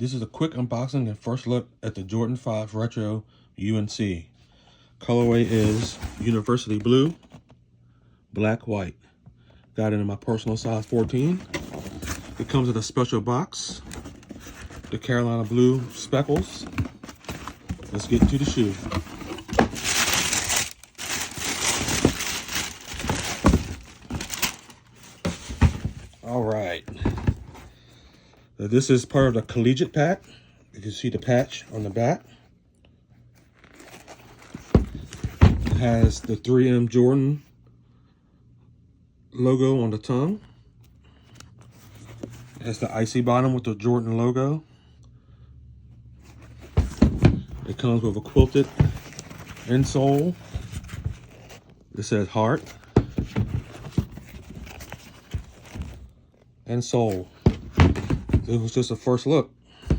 This is a quick unboxing and first look at the Jordan 5 Retro UNC. Colorway is University Blue, Black, White. Got it in my personal size 14. It comes with a special box, the Carolina Blue speckles. Let's get into the shoe. All right. This is part of the collegiate pack. You can see the patch on the back. It has the 3M Jordan logo on the tongue. It has the icy bottom with the Jordan logo. It comes with a quilted insole. It says heart and soul. It was just a first look.